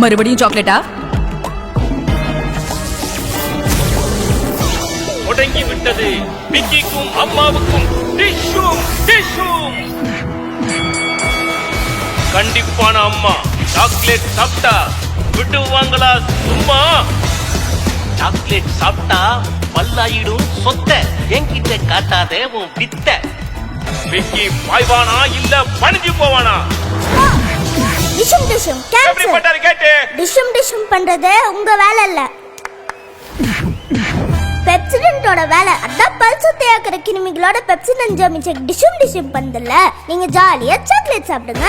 மறுபடியும் சாக்லேட்டா? முடங்கி விட்டது விக்கிக்கும் அம்மாவுக்கும். டிஷ்ஷும் டிஷ்ஷும். கண்டிப்பான அம்மா சாக்லேட் சாப்பிட்டா விட்டுவாங்களா சும்மா? சாக்லேட் சாப்பிட்டா பல்லாயிடும் சொத்த. என்கிட்ட காட்டாதே உன் வித்த. விக்கி பாய்வானா இல்ல பணிஞ்சு போவானா? டிஷும் டிஷும் கேட்டு டிஷும் டிஷும் பண்றது உங்க வேலை இல்ல, பெப்சிடென்ட்டோட வேலை. அதான் பல் சுத்தியாக்குற கிருமிகளோட பெப்சிடென்ட் ஜெர்மிச்செக் டிஷும் டிஷும் பண்ணல. நீங்க ஜாலியா சாக்லேட் சாப்பிடுங்க.